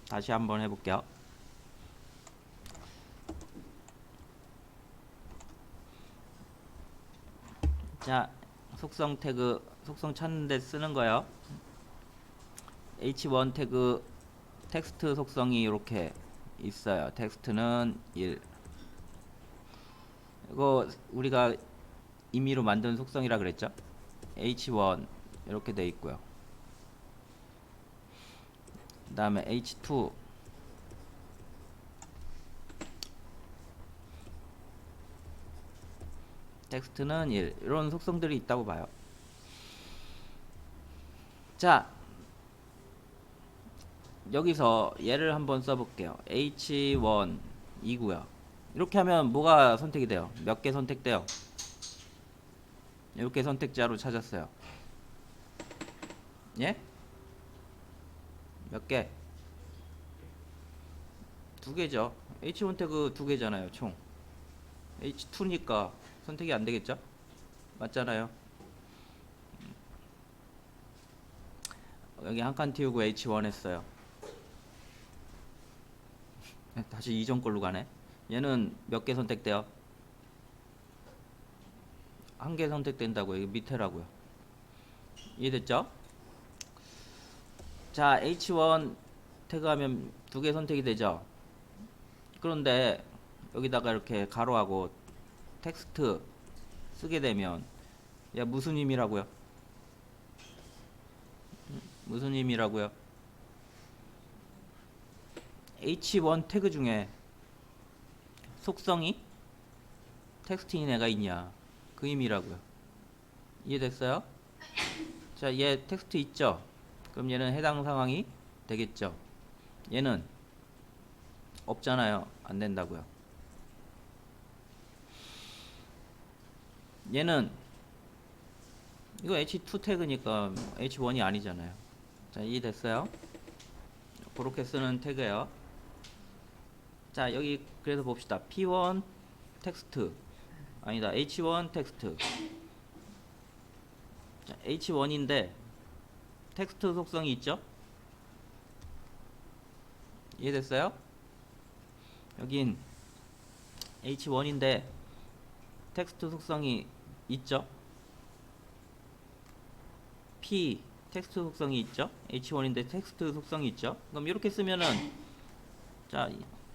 다시 한번 해볼게요. 자, 속성 태그, 속성 찾는데 쓰는 거요. h1 태그 텍스트 속성이 이렇게 있어요. 텍스트는 1. 이거 우리가 임의로 만든 속성이라 그랬죠. h1 이렇게 돼 있고요. 그 다음에 h2 텍스트는 1. 이런 속성들이 있다고 봐요. 자, 여기서 얘를 한번 써볼게요. h1 이고요. 이렇게 하면 뭐가 선택이 돼요? 몇 개 선택돼요? 이렇게 선택자로 찾았어요. 예? 몇 개? 두 개죠. h1 태그 두 개잖아요, 총. h2니까 선택이 안 되겠죠? 맞잖아요. 여기 한 칸 띄우고 h1 했어요. 다시 이전 걸로 가네. 얘는 몇 개 선택돼요? 한 개 선택된다고. 여기 밑에라고요. 이해됐죠? 자, h1 태그하면 두 개 선택이 되죠. 그런데 여기다가 이렇게 가로하고 텍스트 쓰게 되면 야, 무슨 의미라고요? 무슨 의미라고요? h1 태그 중에 속성이 텍스트인 애가 있냐, 그 의미라고요. 이해됐어요? 자, 얘 텍스트 있죠? 그럼 얘는 해당 상황이 되겠죠. 얘는 없잖아요. 안 된다고요. 얘는 이거 h2 태그니까 h1이 아니잖아요. 자, 이해됐어요? 그렇게 쓰는 태그예요. 자, 여기 그래서 봅시다. p1 텍스트, 아니다, h1 텍스트. 자, h1인데 텍스트 속성이 있죠? 이해됐어요? 여긴 h1인데 텍스트 속성이 있죠? p 텍스트 속성이 있죠? h1인데 텍스트 속성이 있죠? 그럼 이렇게 쓰면은 자,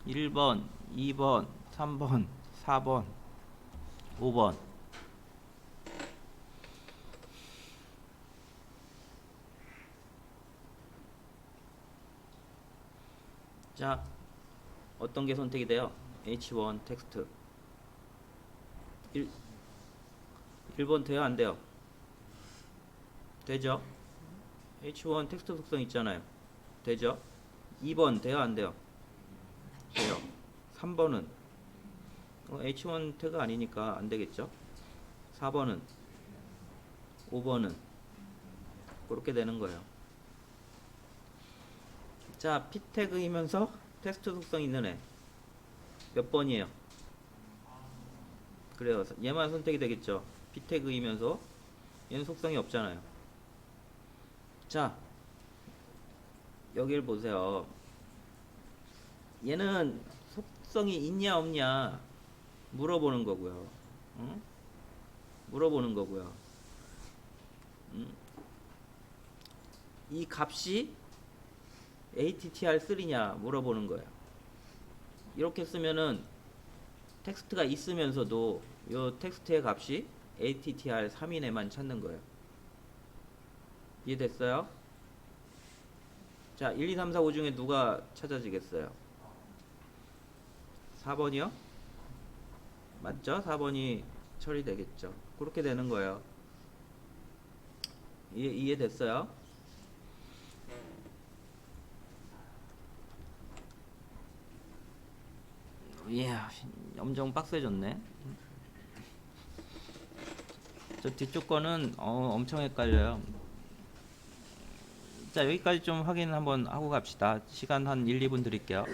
1번, 2번, 3번, 4번, 5번. 자, 어떤 게 선택이 돼요? h1 텍스트. 1번 돼요, 안 돼요? 되죠? h1 텍스트 속성 있잖아요. 되죠? 2번 돼요, 안 돼요? 돼요. 3번은 h1 태그 아니니까 안 되겠죠? 4번은, 5번은 그렇게 되는 거예요. 자, p 태그이면서 텍스트 속성 있는 애 몇 번이에요? 그래요. 얘만 선택이 되겠죠. p 태그이면서 얘는 속성이 없잖아요. 자, 여길 보세요. 얘는 속성이 있냐 없냐 물어보는 거고요. 응? 물어보는 거고요. 이 값이 attr3냐 물어보는 거예요. 이렇게 쓰면은 텍스트가 있으면서도 이 텍스트의 값이 attr3인 애만 찾는 거예요. 이해됐어요? 자, 1, 2, 3, 4, 5 중에 누가 찾아지겠어요? 4번이요? 맞죠? 4번이 처리되겠죠. 그렇게 되는 거예요. 이해됐어요? 이야, 엄청 빡세졌네. 저 뒤쪽 거는 엄청 헷갈려요. 자, 여기까지 좀 확인 한번 하고 갑시다. 시간 한 1, 2분 드릴게요.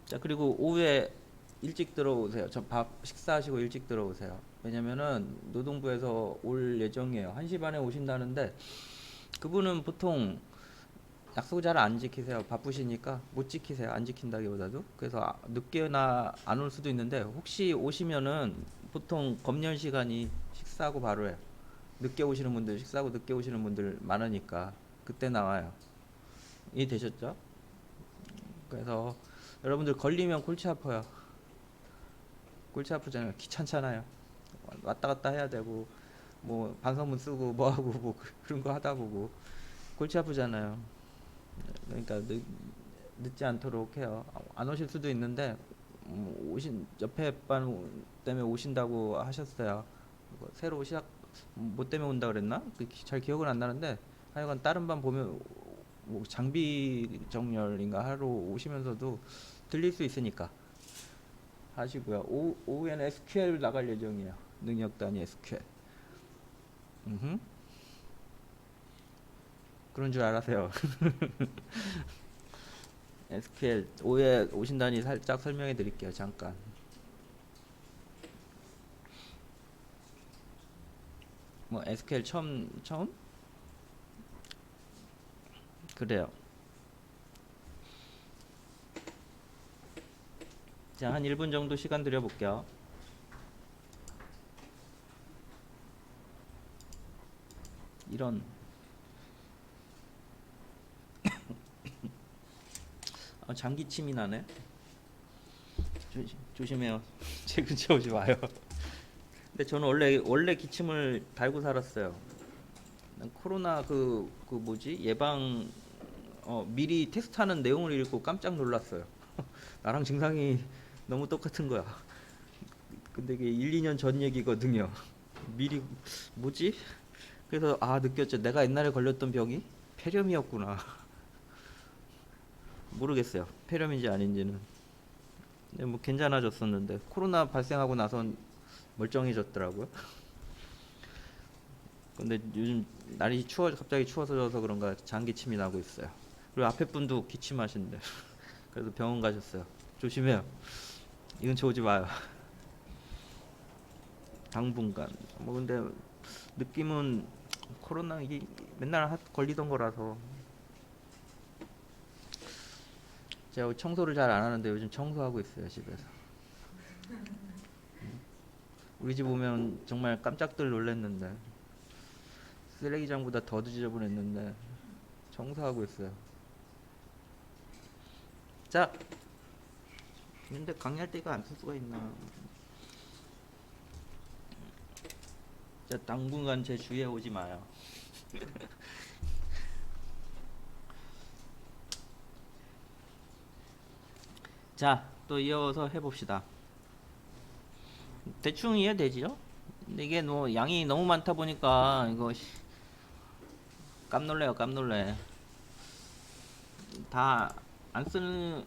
자, 그리고 오후에 일찍 들어오세요. 저 밥 식사하시고 일찍 들어오세요. 왜냐면은 노동부에서 올 예정이에요. 1시 반에 오신다는데 그분은 보통 약속 잘 안 지키세요. 바쁘시니까 못 지키세요. 안 지킨다기보다도. 그래서 늦게나 안 올 수도 있는데 혹시 오시면은 보통 검열 시간이 식사하고 바로 해요. 늦게 오시는 분들, 식사하고 늦게 오시는 분들 많으니까 그때 나와요. 이해 되셨죠? 그래서 여러분들 걸리면 골치 아파요. 골치 아프잖아요. 귀찮잖아요. 왔다 갔다 해야 되고 뭐 반성문 쓰고 뭐 하고 뭐 그런 거 하다 보고 골치 아프잖아요. 그러니까 늦지 않도록 해요. 안 오실 수도 있는데 오신 옆에 반 때문에 오신다고 하셨어요. 새로 시작 뭐 때문에 온다 그랬나? 잘 기억은 안 나는데 하여간 다른 반 보면 뭐 장비 정렬인가 하러 오시면서도 들릴 수 있으니까 하시고요. 오후에는 SQL 나갈 예정이에요. 능력 단위 SQL. 음흠. 그런 줄 알아세요. SQL 오후에 오신다니 살짝 설명해 드릴게요. 잠깐. 뭐 SQL 처음? 그래요. 자, 한 1분 정도 시간 드려볼게요. 이런 장기침이 나네. 조심해요. 제 근처 오지 마요. 근데 저는 원래 기침을 달고 살았어요. 난 코로나 그 뭐지 예방 미리 테스트하는 내용을 읽고 깜짝 놀랐어요. 나랑 증상이 너무 똑같은 거야. 근데 이게 1, 2년 전 얘기거든요. 미리 뭐지? 그래서 느꼈죠. 내가 옛날에 걸렸던 병이 폐렴이었구나. 모르겠어요. 폐렴인지 아닌지는. 근데 뭐 괜찮아졌었는데 코로나 발생하고 나선 멀쩡해졌더라고요. 근데 요즘 날이 갑자기 추워져서 그런가 장기침이 나고 있어요. 그리고 앞에 분도 기침하신대. 그래서 병원 가셨어요. 조심해요. 이 근처 오지 마요. 당분간. 뭐 근데 느낌은 코로나 이게 맨날 걸리던 거라서 제가 청소를 잘 안 하는데 요즘 청소하고 있어요 집에서. 우리 집 오면 정말 깜짝들 놀랐는데 쓰레기장보다 더 지저분했는데 청소하고 있어요. 자, 근데 강의할 때 이거 안 쓸 수가 있나? 자, 당분간 제 주위에 오지 마요. 자, 또 이어서 해봅시다. 대충 이해되지요? 근데 이게 뭐 양이 너무 많다 보니까 이거 깜놀래요, 깜놀래. 다 안 쓰는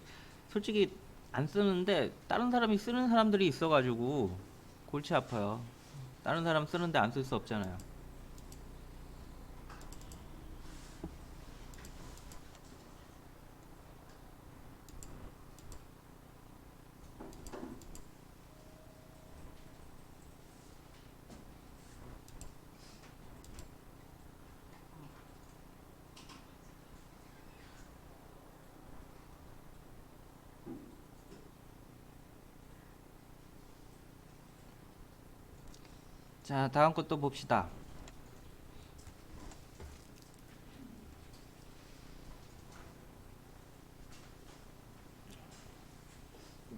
솔직히 안 쓰는데 다른 사람이 쓰는 사람들이 있어가지고 골치 아파요. 다른 사람 쓰는데 안 쓸 수 없잖아요. 자, 다음 것도 봅시다.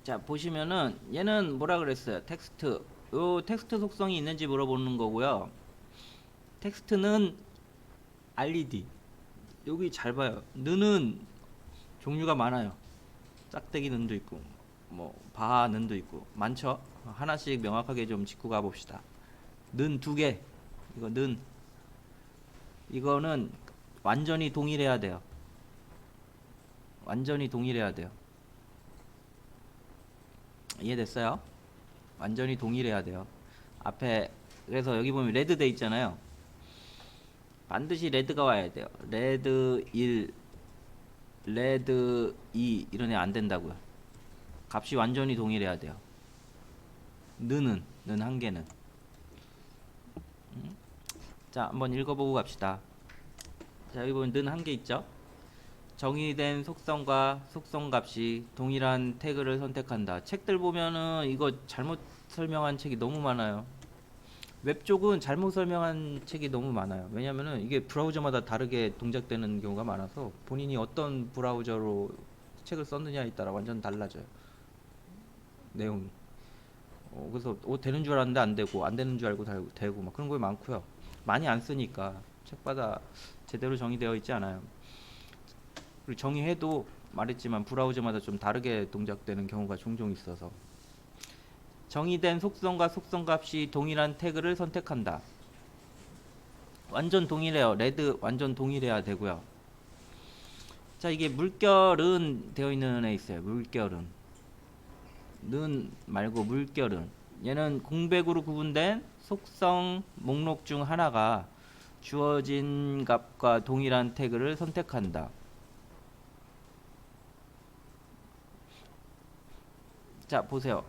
자, 보시면은 얘는 뭐라 그랬어요? 텍스트. 요 텍스트 속성이 있는지 물어보는 거고요. 텍스트는 RED. 여기 잘 봐요. 는은 종류가 많아요. 짝대기 는도 있고, 뭐 바 는도 있고 많죠. 하나씩 명확하게 좀 짚고 가봅시다. 는 두 개. 이거 는 이거는 완전히 동일해야 돼요. 완전히 동일해야 돼요. 이해됐어요? 완전히 동일해야 돼요. 앞에 그래서 여기 보면 레드 돼 있잖아요. 반드시 레드가 와야 돼요. 레드 1, 레드 2 이런 애 안 된다고요. 값이 완전히 동일해야 돼요. 는은 는 한 개는. 자, 한번 읽어보고 갑시다. 자, 여기 보면 는 한 개 있죠? 정의된 속성과 속성값이 동일한 태그를 선택한다. 책들 보면은 이거 잘못 설명한 책이 너무 많아요. 웹 쪽은 잘못 설명한 책이 너무 많아요. 왜냐면은 이게 브라우저마다 다르게 동작되는 경우가 많아서 본인이 어떤 브라우저로 책을 썼느냐에 따라 완전 달라져요. 내용이. 그래서 되는 줄 알았는데 안 되고 안 되는 줄 알고 되고 막 그런 거 많고요. 많이 안 쓰니까 책마다 제대로 정의되어 있지 않아요. 그리고 정의해도 말했지만 브라우저마다 좀 다르게 동작되는 경우가 종종 있어서 정의된 속성과 속성값이 동일한 태그를 선택한다. 완전 동일해요. 레드 완전 동일해야 되고요. 자, 이게 물결은 되어 있는 애 있어요. 물결은 는 말고 물결은 얘는 공백으로 구분된 속성 목록 중 하나가 주어진 값과 동일한 태그를 선택한다. 자, 보세요.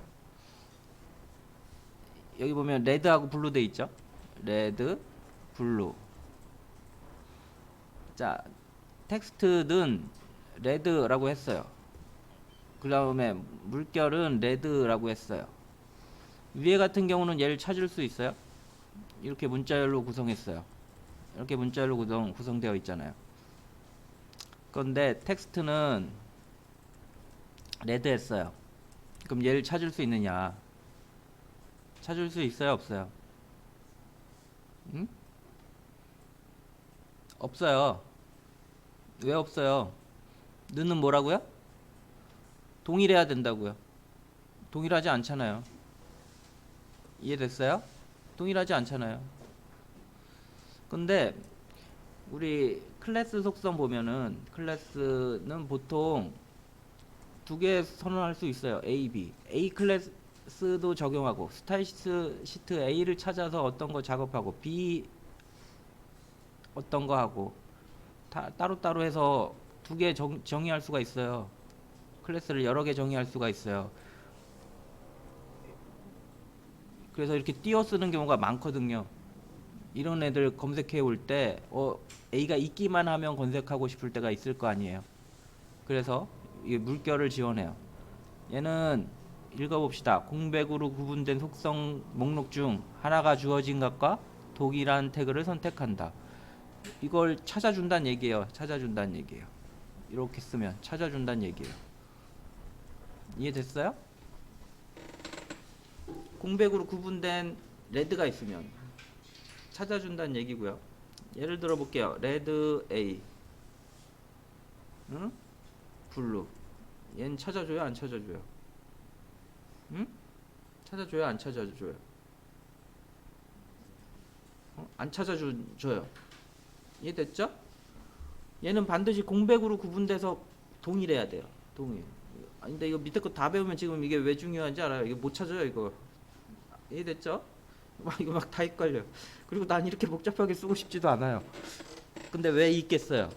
여기 보면 레드하고 블루 돼 있죠? 레드, 블루. 자, 텍스트는 레드라고 했어요. 그 다음에 물결은 레드라고 했어요. 위에 같은 경우는 얘를 찾을 수 있어요. 이렇게 문자열로 구성했어요. 이렇게 문자열로 구성되어 있잖아요. 그런데 텍스트는 레드 했어요. 그럼 얘를 찾을 수 있느냐? 찾을 수 있어요? 없어요? 응? 없어요. 왜 없어요? 는은 뭐라고요? 동일해야 된다고요. 동일하지 않잖아요. 이해됐어요? 동일하지 않잖아요. 근데 우리 클래스 속성 보면은 클래스는 보통 두 개 선언할 수 있어요. A, B. A 클래스도 적용하고 스타일 시트 A를 찾아서 어떤 거 작업하고 B 어떤 거 하고 따로따로 해서 두 개 정의할 수가 있어요. 클래스를 여러 개 정의할 수가 있어요. 그래서 이렇게 띄어 쓰는 경우가 많거든요. 이런 애들 검색해 올 때 A가 있기만 하면 검색하고 싶을 때가 있을 거 아니에요. 그래서 이 물결을 지원해요. 얘는 읽어봅시다. 공백으로 구분된 속성 목록 중 하나가 주어진 값과 동일한 태그를 선택한다. 이걸 찾아준다는 얘기예요. 찾아준다는 얘기예요. 이렇게 쓰면 찾아준다는 얘기예요. 이해됐어요? 공백으로 구분된 레드가 있으면 찾아준다는 얘기고요. 예를 들어 볼게요. 레드 A, 응? 블루. 얘는 찾아줘요, 안 찾아줘요? 응? 찾아줘요, 안 찾아줘요? 안 찾아줘요. 이해됐죠? 얘는 반드시 공백으로 구분돼서 동일해야 돼요. 동일. 아니 근데 이거 밑에 거 다 배우면 지금 이게 왜 중요한지 알아요? 이거 못 찾아요, 이거. 이해됐죠? 이거 막 다 헷갈려. 그리고 난 이렇게 복잡하게 쓰고 싶지도 않아요. 근데 왜 있겠어요?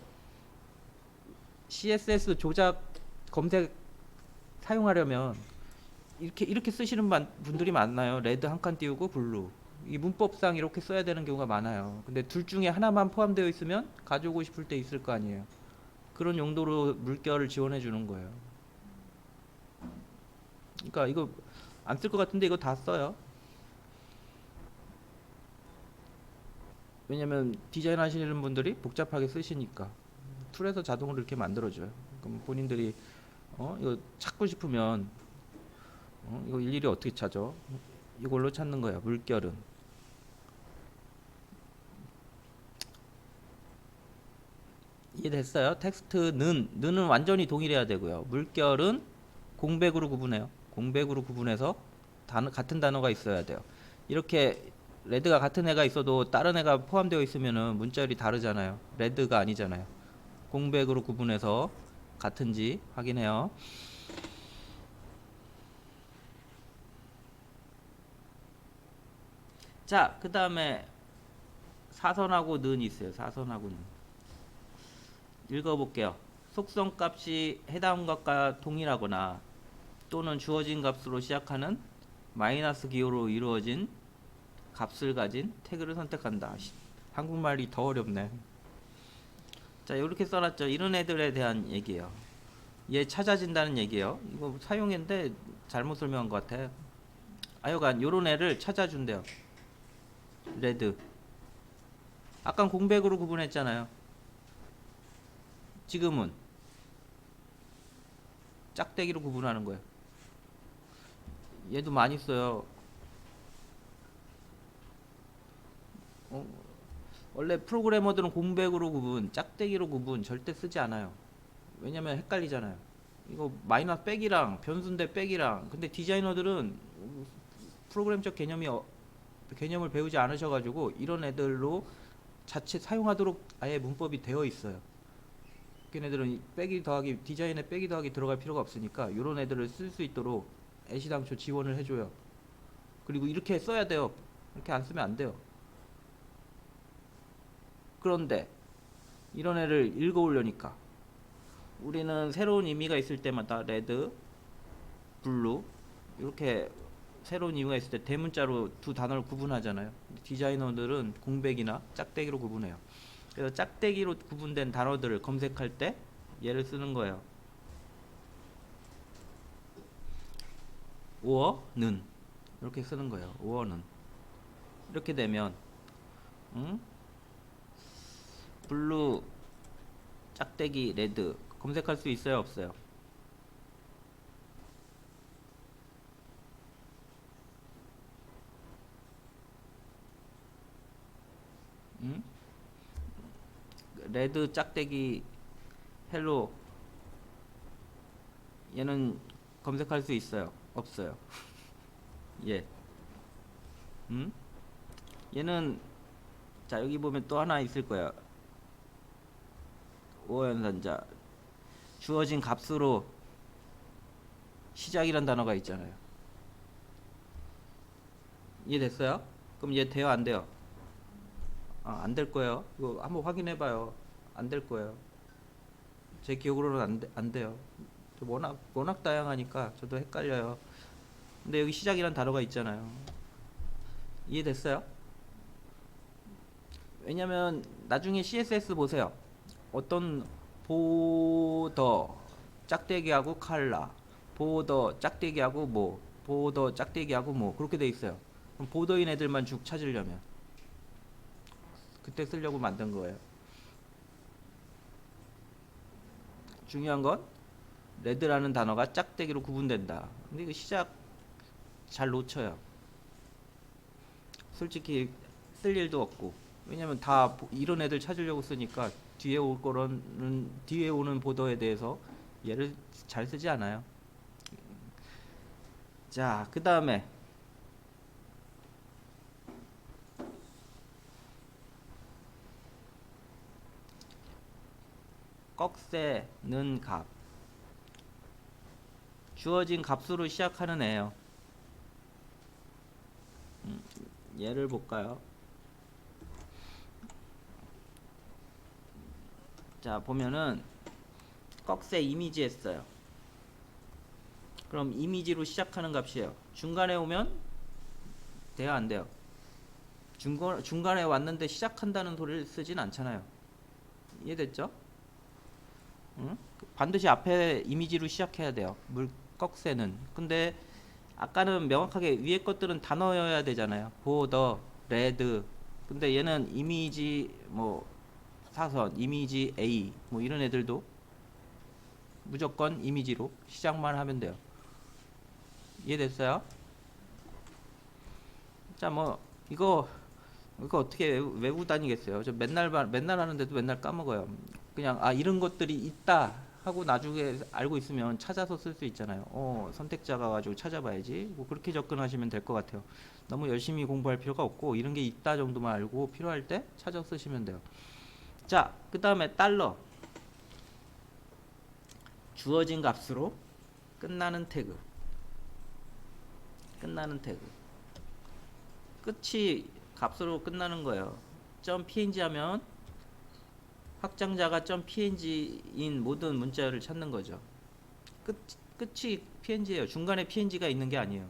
CSS 조작 검색 사용하려면 이렇게 쓰시는 분들이 많나요? 레드 한 칸 띄우고 블루. 이 문법상 이렇게 써야 되는 경우가 많아요. 근데 둘 중에 하나만 포함되어 있으면 가져오고 싶을 때 있을 거 아니에요. 그런 용도로 물결을 지원해 주는 거예요. 그러니까 이거 안 쓸 것 같은데 이거 다 써요. 왜냐면 디자인 하시는 분들이 복잡하게 쓰시니까 툴에서 자동으로 이렇게 만들어줘요. 그럼 본인들이 이거 찾고 싶으면 이거 일일이 어떻게 찾아? 이걸로 찾는 거야. 물결은. 이해됐어요? 텍스트는 완전히 동일해야 되고요. 물결은 공백으로 구분해요. 공백으로 구분해서 같은 단어가 있어야 돼요. 이렇게 레드가 같은 애가 있어도 다른 애가 포함되어 있으면은 문자열이 다르잖아요. 레드가 아니잖아요. 공백으로 구분해서 같은지 확인해요. 자, 그 다음에 사선하고 는 있어요. 사선하고 는. 읽어볼게요. 속성 값이 해당 값과 동일하거나 또는 주어진 값으로 시작하는 마이너스 기호로 이루어진 값을 가진 태그를 선택한다. 한국말이 더 어렵네. 자, 이렇게 써놨죠. 이런 애들에 대한 얘기예요. 얘 찾아진다는 얘기예요. 이거 사용했는데 잘못 설명한 것 같아. 하여간 요런 애를 찾아준대요. 레드. 아까 공백으로 구분했잖아요. 지금은 짝대기로 구분하는 거예요. 얘도 많이 써요. 어, 원래 프로그래머들은 공백으로 구분, 짝대기로 구분 절대 쓰지 않아요. 왜냐면 헷갈리잖아요. 이거 마이너스 백이랑 변수인데 백이랑. 근데 디자이너들은 프로그램적 개념을 배우지 않으셔가지고 이런 애들로 자체 사용하도록 아예 문법이 되어 있어요. 걔네들은 빼기 더하기 디자인에 빼기 더하기 들어갈 필요가 없으니까 이런 애들을 쓸 수 있도록 애시당초 지원을 해줘요. 그리고 이렇게 써야 돼요. 이렇게 안 쓰면 안 돼요. 그런데 이런 애를 읽어오려니까 우리는 새로운 의미가 있을 때마다 레드, 블루 이렇게 새로운 의미가 있을 때 대문자로 두 단어를 구분하잖아요. 디자이너들은 공백이나 짝대기로 구분해요. 그래서 짝대기로 구분된 단어들을 검색할 때 얘를 쓰는 거예요. 오어는 이렇게 쓰는 거예요. 오어는 이렇게 되면 블루, 짝대기, 레드 검색할 수 있어요, 없어요? 응? 레드, 짝대기, 헬로 얘는 검색할 수 있어요, 없어요? 예. 음? 얘는 자 여기 보면 또 하나 있을 거야. 오연산자 주어진 값으로 시작이란 단어가 있잖아요. 이해됐어요? 그럼 얘 돼요, 안 돼요? 안 될 거예요. 이거 한번 확인해 봐요. 안 될 거예요. 제 기억으로는 안 돼요. 워낙 다양하니까 저도 헷갈려요. 근데 여기 시작이란 단어가 있잖아요. 이해됐어요? 왜냐면 나중에 CSS 보세요. 어떤 보더 짝대기하고 칼라, 보더 짝대기하고 뭐, 보더 짝대기하고 뭐 그렇게 돼 있어요. 그럼 보더인 애들만 쭉 찾으려면 그때 쓰려고 만든 거예요. 중요한 건 레드라는 단어가 짝대기로 구분된다. 근데 이거 시작 잘 놓쳐요. 솔직히 쓸 일도 없고. 왜냐면 다 이런 애들 찾으려고 쓰니까 뒤에 오는 보더에 대해서 얘를 잘 쓰지 않아요. 자, 그 다음에 꺽쇠는 값. 주어진 값으로 시작하는 애예요. 얘를 볼까요? 자, 보면은 꺽쇠 이미지 했어요. 그럼 이미지로 시작하는 값이에요. 중간에 오면 돼요, 안 돼요? 중간에 왔는데 시작한다는 소리를 쓰진 않잖아요. 이해됐죠? 응? 반드시 앞에 이미지로 시작해야 돼요. 꺽쇠는. 근데 아까는 명확하게 위에 것들은 단어여야 되잖아요. 보더, 레드. 근데 얘는 이미지 뭐 사선, 이미지 A 뭐 이런 애들도 무조건 이미지로 시작만 하면 돼요. 이해됐어요? 자, 뭐 이거 어떻게 외우 다니겠어요? 저 맨날 하는데도 맨날 까먹어요. 그냥 이런 것들이 있다 하고 나중에 알고 있으면 찾아서 쓸 수 있잖아요. 선택자가 가지고 찾아봐야지. 뭐 그렇게 접근하시면 될 것 같아요. 너무 열심히 공부할 필요가 없고 이런 게 있다 정도만 알고 필요할 때 찾아 쓰시면 돼요. 자, 그 다음에 달러. 주어진 값으로 끝나는 태그. 끝나는 태그. 끝이 값으로 끝나는 거예요. .png 하면 확장자가 .png인 모든 문자를 찾는 거죠. 끝이 png예요. 중간에 png가 있는 게 아니에요.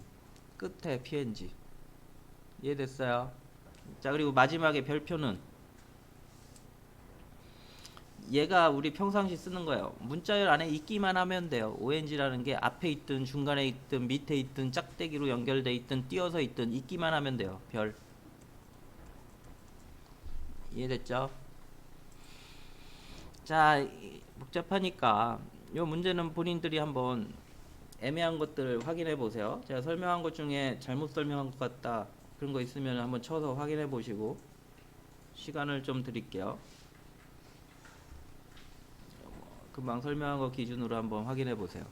끝에 png. 이해됐어요? 자, 그리고 마지막에 별표는 얘가 우리 평상시 쓰는 거예요. 문자열 안에 있기만 하면 돼요. ONG라는 게 앞에 있든 중간에 있든 밑에 있든 짝대기로 연결돼 있든 띄어서 있든 있기만 하면 돼요. 별. 이해됐죠? 자, 복잡하니까 요 문제는 본인들이 한번 애매한 것들 확인해 보세요. 제가 설명한 것 중에 잘못 설명한 것 같다 그런 거 있으면 한번 쳐서 확인해 보시고 시간을 좀 드릴게요. 금방 설명한 거 기준으로 한번 확인해 보세요.